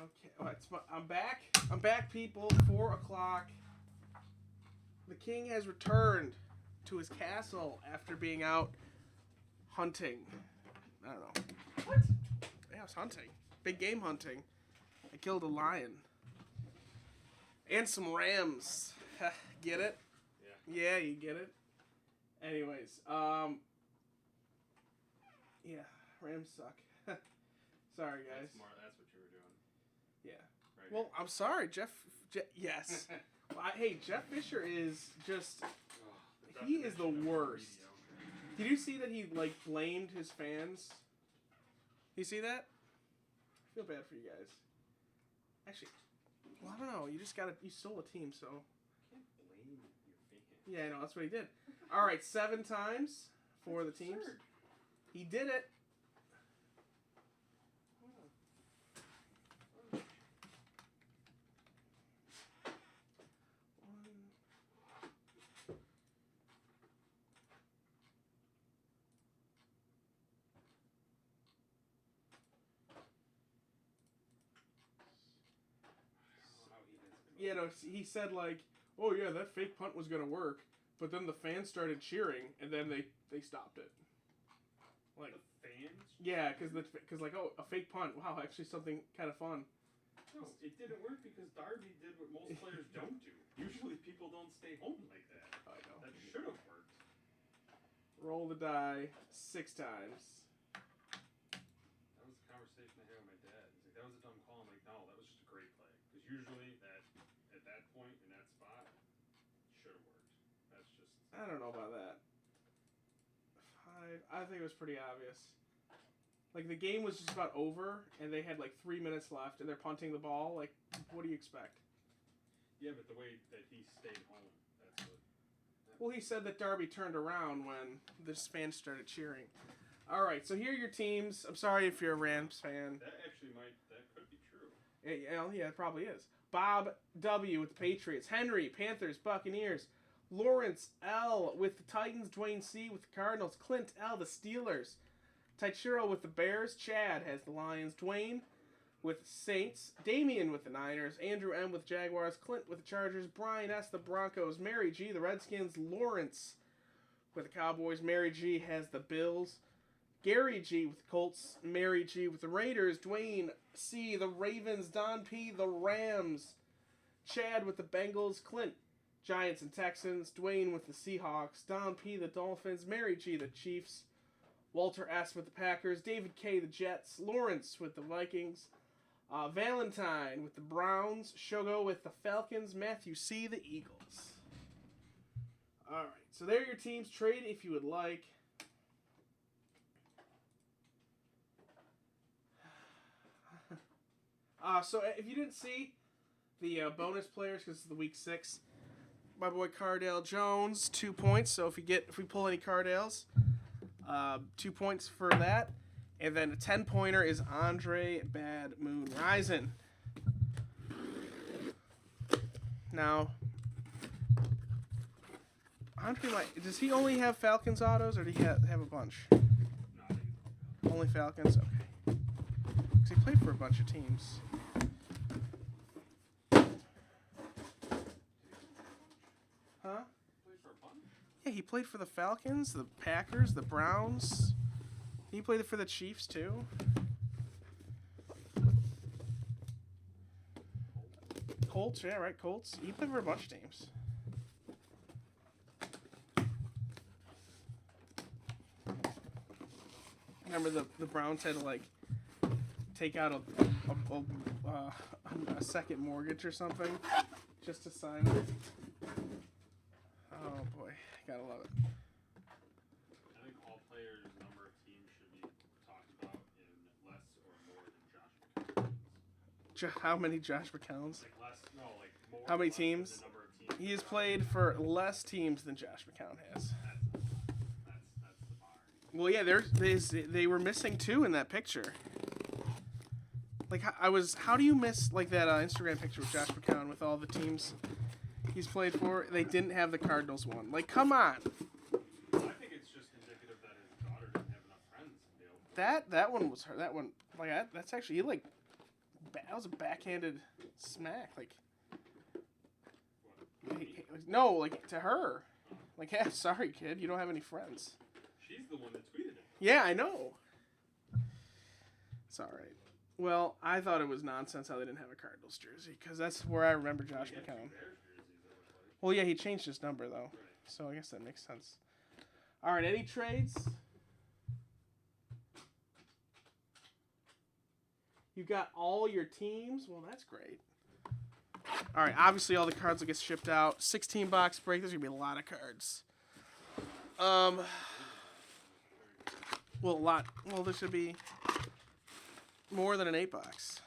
Okay, I'm back. I'm back, people. 4 o'clock. The king has returned to his castle after being out hunting. I don't know. What? Yeah, I was hunting. Big game hunting. I killed a lion. And some rams. Get it? Yeah. Yeah, you get it. Anyways, yeah, rams suck. Sorry, guys. That's what you were doing. Yeah. Right Well, I'm sorry, Jeff. Yes. Hey, Jeff Fisher is just. He is the worst. Did you see that he blamed his fans? You see that? I feel bad for you guys. Actually, well, I don't know. You stole a team, so. You can't blame your fans. Yeah, I know. That's what he did. All right, 7 times for the teams. Absurd. He did it. Yeah, no, he said oh yeah, that fake punt was gonna work, but then the fans started cheering, and then they stopped it. The fans? Yeah, because a fake punt. Wow, actually something kind of fun. No, it didn't work because Darby did what most players don't do. Usually people don't stay home like that. I know. That should have worked. Roll the die 6 times. That was the conversation I had with my dad. He's like, that was a dumb call. I'm like, no, that was just a great play. Because usually at that point in that spot, should have worked. That's just. I don't know about that. 5. I think it was pretty obvious. The game was just about over, and they had 3 minutes left, and they're punting the ball. What do you expect? Yeah, but the way that he stayed home, that's what. Well, he said that Darby turned around when the fans started cheering. All right, so here are your teams. I'm sorry if you're a Rams fan. That could be true. Yeah, it probably is. Bob W. with the Patriots. Henry, Panthers, Buccaneers. Lawrence L. with the Titans. Dwayne C. with the Cardinals. Clint L. the Steelers. Taichiro with the Bears. Chad has the Lions. Dwayne with the Saints. Damian with the Niners. Andrew M. with Jaguars. Clint with the Chargers. Brian S. the Broncos. Mary G. the Redskins. Lawrence with the Cowboys. Mary G. has the Bills. Gary G. with the Colts. Mary G. with the Raiders. Dwayne C. the Ravens. Don P. the Rams. Chad with the Bengals. Clint Giants and Texans. Dwayne with the Seahawks. Don P. the Dolphins. Mary G. the Chiefs. Walter S. with the Packers. David K. the Jets. Lawrence with the Vikings. Valentine with the Browns. Shogo with the Falcons. Matthew C. the Eagles. Alright, so there are your teams. Trade if you would like. So if you didn't see the bonus players, because it's the week 6, my boy Cardale Jones, 2 points. So if we pull any Cardales, 2 points for that. And then a 10-pointer is Andre Bad Moon Rising. Now, Andre does he only have Falcons autos, or do he have a bunch? Only Falcons? Okay. Because he played for a bunch of teams. Huh? Yeah, he played for the Falcons, the Packers, the Browns. He played for the Chiefs, too. Colts, yeah, right, Colts. He played for a bunch of teams. Remember the Browns had to, take out a second mortgage or something just to sign it. Oh, boy. Gotta love it. I think all players' number of teams should be talked about in less or more than Josh McCown's. How many Josh McCowns? More. How many teams? The number of teams He has played for less teams than Josh McCown has. That's the bar. Well, yeah, they were missing 2 in that picture. How do you miss that Instagram picture with Josh McCown with all the teams he's played for? They didn't have the Cardinals one. Come on. I think it's just indicative that his daughter didn't have enough friends to be able to. That one was her. That one, that's actually, he That was a backhanded smack. Like, no, like to her. Like, yeah, sorry, kid, you don't have any friends. She's the one that tweeted it. Yeah, I know. It's all right. Well, I thought it was nonsense how they didn't have a Cardinals jersey because that's where I remember Josh McCown. Well, yeah, he changed his number though, so I guess that makes sense. All right, any trades? You got all your teams? Well, that's great. All right, obviously all the cards will get shipped out. 16-box break. There's going to be a lot of cards. Well, a lot. Well, there should be more than an 8-box.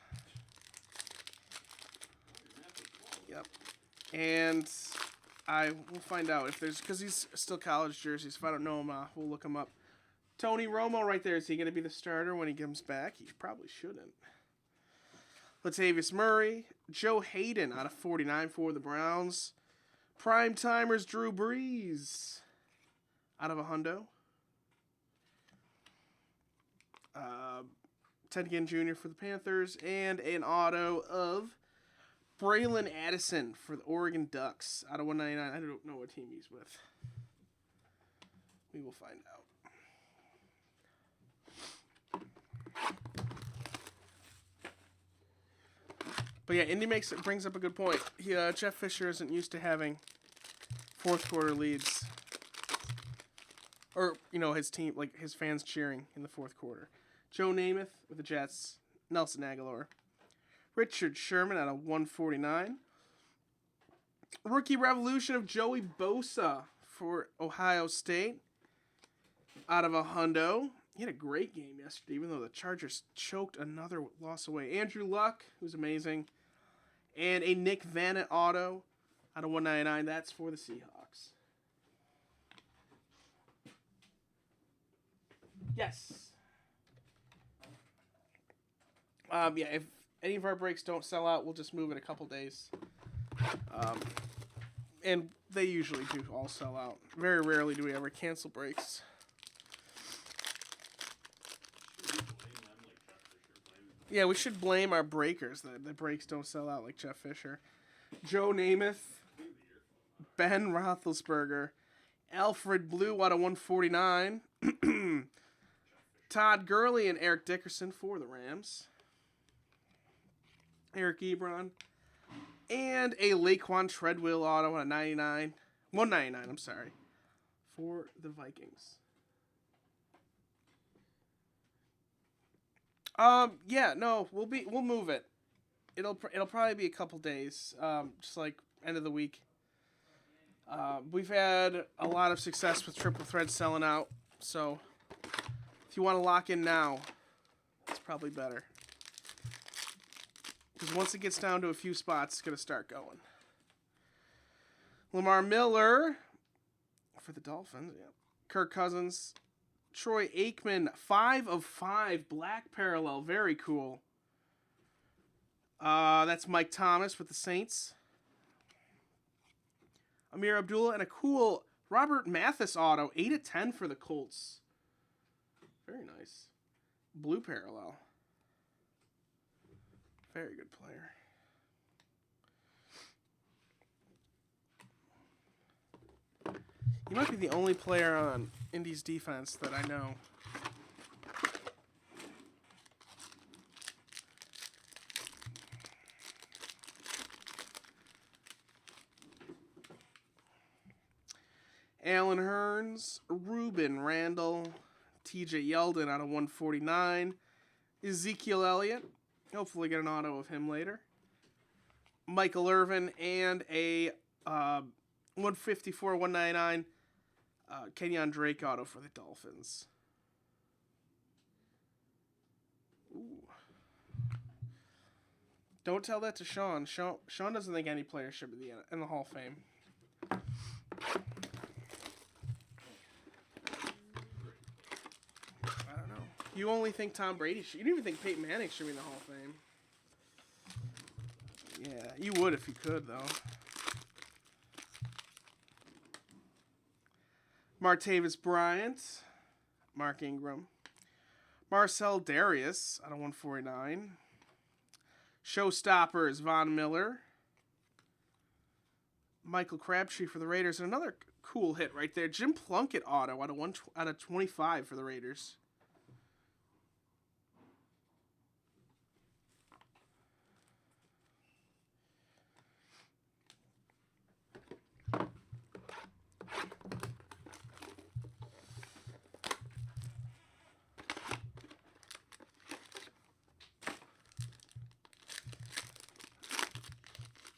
Yep. And I will find out if there's, because he's still college jerseys. If I don't know him, we'll look him up. Tony Romo right there. Is he going to be the starter when he comes back? He probably shouldn't. Latavius Murray, Joe Hayden out of 49 for the Browns. Prime timers Drew Brees out of a hundo. Ted Ginn Jr. for the Panthers. And an auto of Braylon Addison for the Oregon Ducks out of 199. I don't know what team he's with. We will find out. But yeah, Indy brings up a good point. Jeff Fisher isn't used to having fourth quarter leads, or his team, like his fans cheering in the fourth quarter. Joe Namath with the Jets, Nelson Aguilar, Richard Sherman out of 149. Rookie revolution of Joey Bosa for Ohio State out of a hundo. He had a great game yesterday, even though the Chargers choked another loss away. Andrew Luck, who's amazing. And a Nick Vanna auto out of 199. That's for the Seahawks. Yes. Yeah, if any of our breaks don't sell out, we'll just move it a couple days. And they usually do all sell out. Very rarely do we ever cancel breaks. Yeah, we should blame our breakers that the breaks don't sell out like Jeff Fisher. Joe Namath, Ben Roethlisberger, Alfred Blue out of 149, Todd Gurley and Eric Dickerson for the Rams, Eric Ebron, and a Laquan Treadwell auto out of 199, I'm sorry, for the Vikings. Yeah, no, we'll move it. It'll probably be a couple days, just like end of the week. We've had a lot of success with triple thread selling out, so if you want to lock in now, it's probably better. Because once it gets down to a few spots, it's going to start going. Lamar Miller for the Dolphins, yeah. Kirk Cousins, Troy Aikman, 5 of 5, black parallel, very cool. That's Mike Thomas with the Saints. Amir Abdullah and a cool Robert Mathis auto, 8 of 10 for the Colts. Very nice. Blue parallel. Very good player. He might be the only player on Indy's defense that I know. Alan Hearns, Ruben Randall, TJ Yeldon out of 149. Ezekiel Elliott. Hopefully get an auto of him later. Michael Irvin and a 154, 199 Kenyon Drake auto for the Dolphins. Ooh. Don't tell that to Sean. Sean doesn't think any player should be in the Hall of Fame. I don't know. You only think Tom Brady should. You don't even think Peyton Manning should be in the Hall of Fame. Yeah, you would if you could, though. Martavis Bryant, Mark Ingram, Marcel Darius out of 149, Showstoppers, Von Miller. Michael Crabtree for the Raiders. And another cool hit right there. Jim Plunkett auto out of 25 for the Raiders.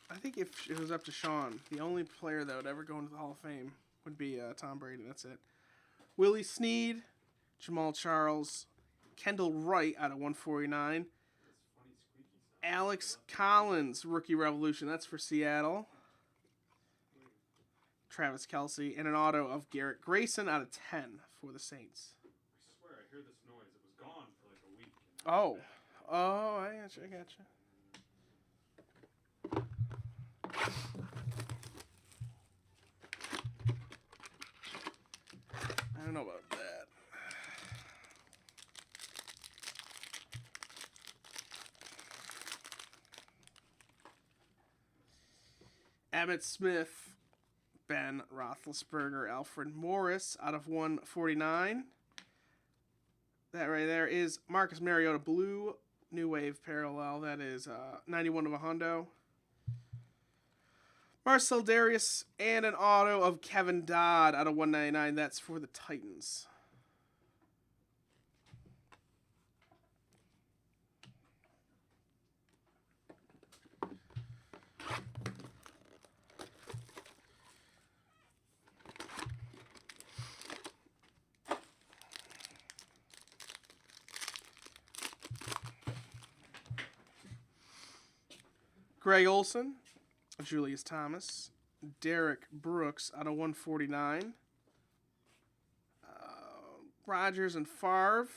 I think if it was up to Sean, the only player that would ever go into the Hall of Fame would be Tom Brady. That's it. Willie Snead, Jamal Charles, Kendall Wright out of 149. Alex Collins, Rookie Revolution. That's for Seattle. Travis Kelce, and an auto of Garrett Grayson out of 10 for the Saints. I swear, I hear this noise. It was gone for like a week. Oh. Oh, I gotcha. I don't know about that. Emmitt Smith, Ben Roethlisberger, Alfred Morris out of 149. That right there is Marcus Mariota Blue, New Wave Parallel. That is 91 of a hundo. Marcel Darius and an auto of Kevin Dodd out of 199. That's for the Titans. Greg Olson, Julius Thomas, Derek Brooks out of 149. Rodgers and Favre.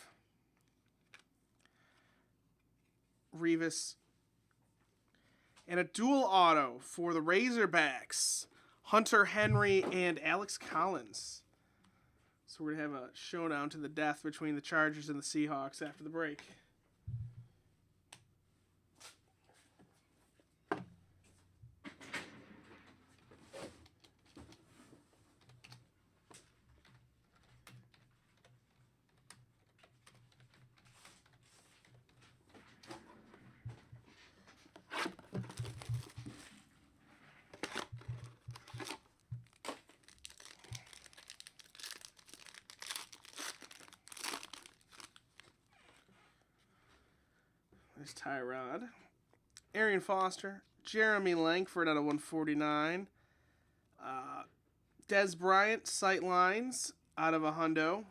Revis. And a dual auto for the Razorbacks. Hunter Henry and Alex Collins. So we're going to have a showdown to the death between the Chargers and the Seahawks after the break. There's Tyrod. Arian Foster. Jeremy Langford out of 149. Dez Bryant, Sightlines out of a hundo.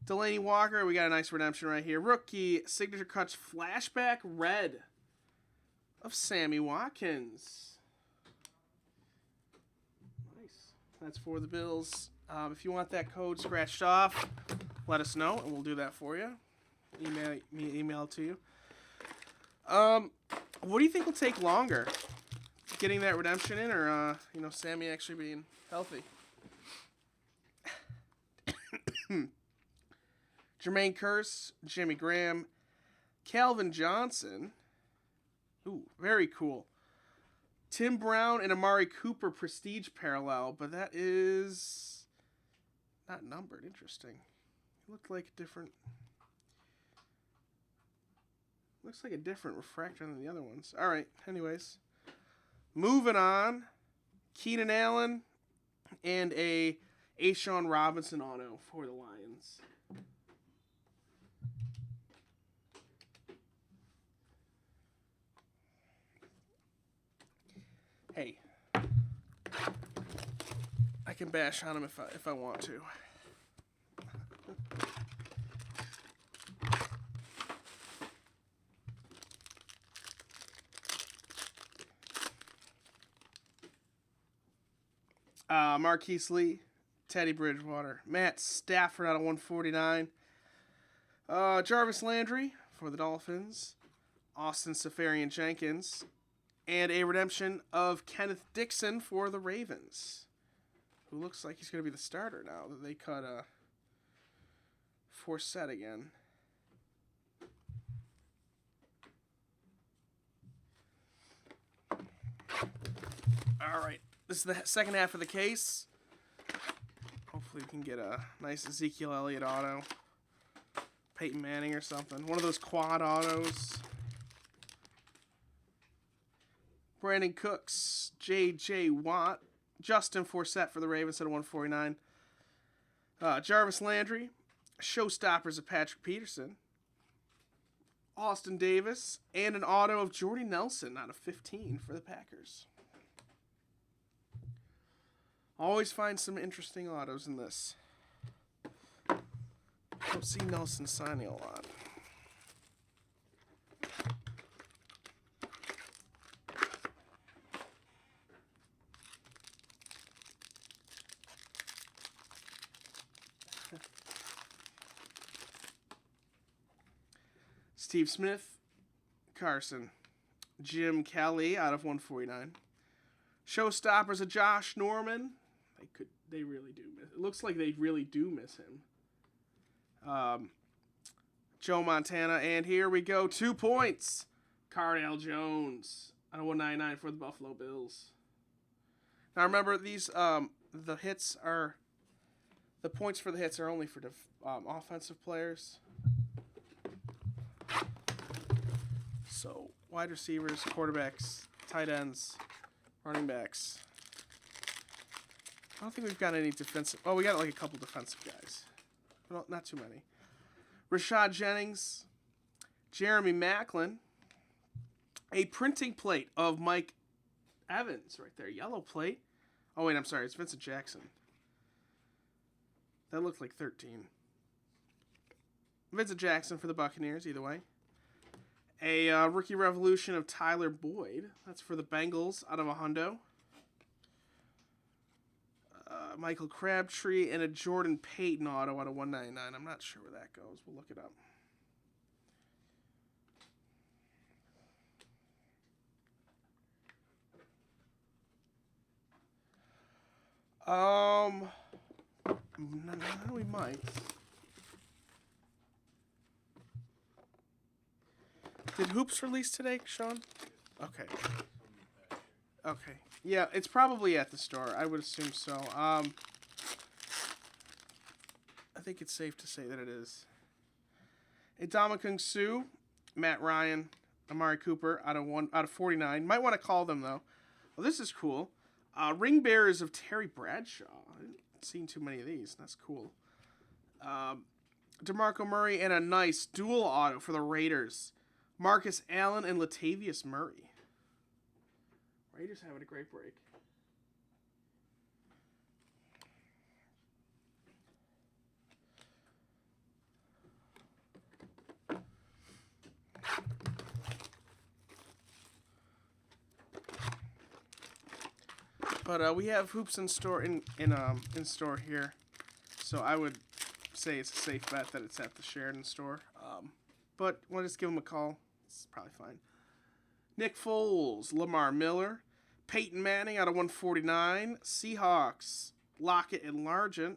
Delaney Walker, we got a nice redemption right here. Rookie, Signature Cuts, Flashback Red of Sammy Watkins. Nice. That's for the Bills. If you want that code scratched off, let us know, and we'll do that for you. Email it to you. What do you think will take longer? Getting that redemption in, or Sammy actually being healthy? Jermaine Kearse, Jimmy Graham, Calvin Johnson. Ooh, very cool. Tim Brown and Amari Cooper Prestige Parallel, but that is not numbered. Interesting. It looked like a different. Looks like a different refractor than the other ones. All right. Anyways, moving on. Keenan Allen and a A'Shawn Robinson auto for the Lions. Hey, I can bash on him if I want to. Marquise Lee, Teddy Bridgewater, Matt Stafford out of 149. Jarvis Landry for the Dolphins, Austin Safarian Jenkins, and a redemption of Kenneth Dixon for the Ravens, who looks like he's going to be the starter now that they cut Forsett again. All right. This is the second half of the case. Hopefully we can get a nice Ezekiel Elliott auto. Peyton Manning or something. One of those quad autos. Brandon Cooks, J.J. Watt, Justin Forsett for the Ravens at a 149. Jarvis Landry, Showstoppers of Patrick Peterson, Austin Davis, and an auto of Jordy Nelson out of 15 for the Packers. Always find some interesting autos in this. Don't see Nelson signing a lot. Steve Smith, Carson, Jim Kelly out of 149. Showstoppers of Josh Norman. They really do miss. It looks like they really do miss him. Joe Montana, and here we go. 2 points. Cardale Jones out of 199 for the Buffalo Bills. Now remember, these the points for the hits are only for offensive players. So, wide receivers, quarterbacks, tight ends, running backs. I don't think we've got any defensive... Oh, we got like a couple defensive guys. Well, not too many. Rashad Jennings, Jeremy Maclin, a printing plate of Mike Evans right there. Yellow plate. Oh, wait, I'm sorry. It's Vincent Jackson. That looked like 13. Vincent Jackson for the Buccaneers, either way. A rookie revolution of Tyler Boyd. That's for the Bengals out of a hundo. Michael Crabtree and a Jordan Payton auto out of 199. I'm not sure where that goes. We'll look it up. We might. Did Hoops release today, Sean? Okay. Okay. Yeah, it's probably at the store. I would assume so. I think it's safe to say that it is. Ndamukong Suh, Matt Ryan, Amari Cooper out of 49. Might want to call them though. Well, this is cool. Ring bearers of Terry Bradshaw. I haven't seen too many of these. That's cool. DeMarco Murray and a nice dual auto for the Raiders. Marcus Allen and Latavius Murray. Raiders having a great break. But we have hoops in store in store here, so I would say it's a safe bet that it's at the Sheridan store. But we'll just give them a call. It's probably fine. Nick Foles, Lamar Miller, Peyton Manning out of 149, Seahawks, Lockett and Largent,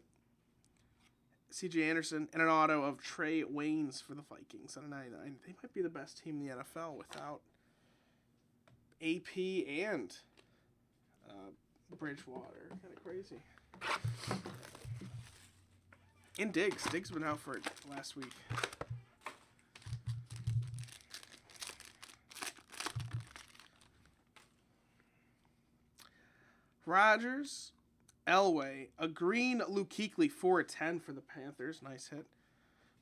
C.J. Anderson, and an auto of Trey Waynes for the Vikings out of 99. They might be the best team in the NFL without AP and Bridgewater. Kind of crazy. And Diggs. Diggs been out for it last week. Rodgers, Elway, a green Luke Kuechly 4/10 for the Panthers. Nice hit.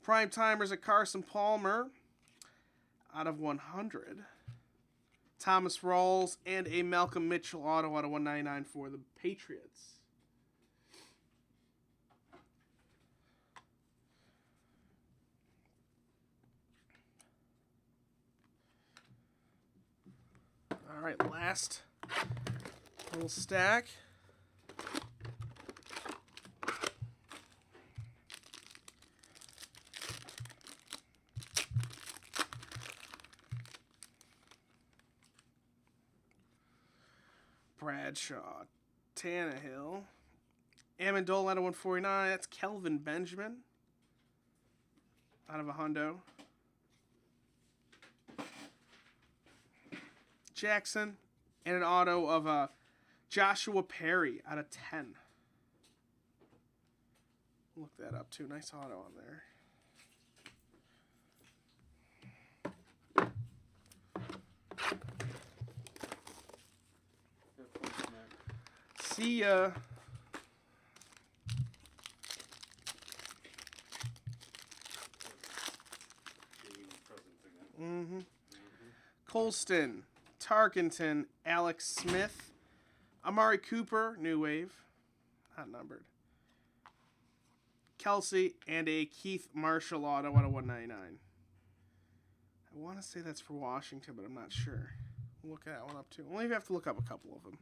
Prime timers at Carson Palmer out of 100. Thomas Rawls and a Malcolm Mitchell auto out of 199 for the Patriots. All right, last little stack. Bradshaw, Tannehill, Amendola out of 149. That's Kelvin Benjamin out of a hundo. Jackson and an auto of Joshua Perry out of 10. Look that up too. Nice auto on there. See ya. Colston, Tarkenton, Alex Smith, Amari Cooper, New Wave, not numbered. Kelsey, and a Keith Marshall auto out of 199. I want to say that's for Washington, but I'm not sure. We'll look that one up too. We'll even have to look up a couple of them.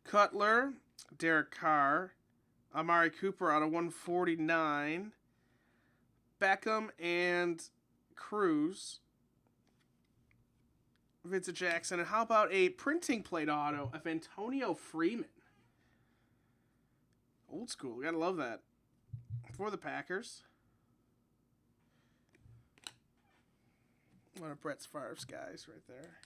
Cutler, Derek Carr, Amari Cooper out of 149, Beckham and Cruz, Vincent Jackson, and how about a printing plate auto of Antonio Freeman? Old school, gotta love that. For the Packers. One of Brett Favre's guys right there.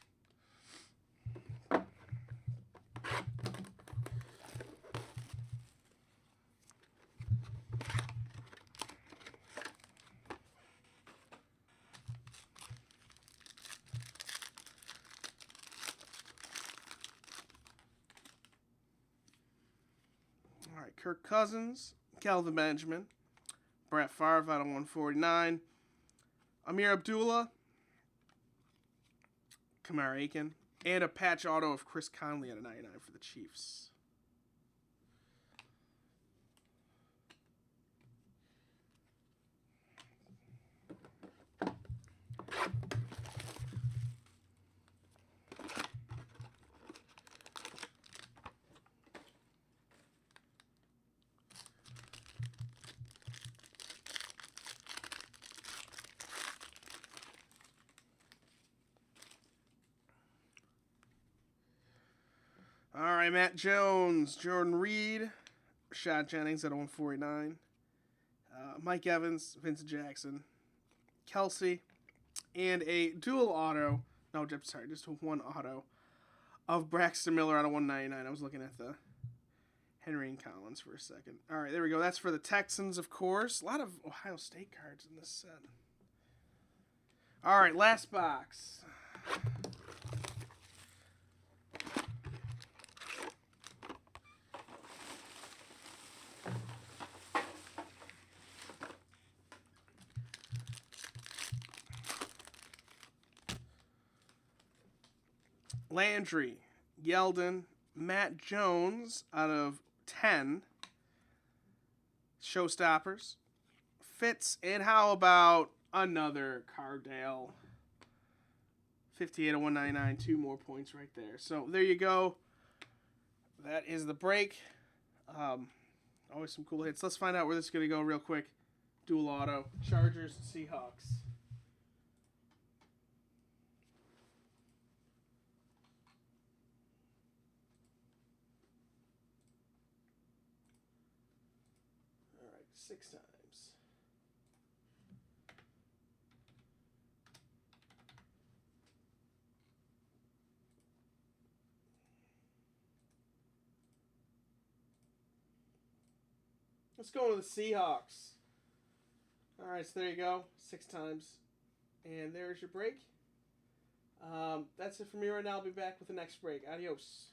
All right, Kirk Cousins, Calvin Benjamin, Brett Favre out of 149, Amir Abdullah, Kamar Aiken, and a patch auto of Chris Conley out of 99 for the Chiefs. All right, Matt Jones, Jordan Reed, Rashad Jennings at 149, Mike Evans, Vincent Jackson, Kelsey, and a dual auto. No, sorry, just one auto of Braxton Miller out of 199. I was looking at the Henry and Collins for a second. All right, there we go. That's for the Texans, of course. A lot of Ohio State cards in this set. All right, last box. Landry, Yeldon, Matt Jones out of 10. Showstoppers. Fitz, and how about another Cardale? 58 of 199, 2 more points right there. So there you go. That is the break. Always some cool hits. Let's find out where this is going to go real quick. Dual auto. Chargers, Seahawks. All right, 6 times. Let's go to the Seahawks. All right, so there you go. 6 times. And there's your break. That's it for me right now. I'll be back with the next break. Adios.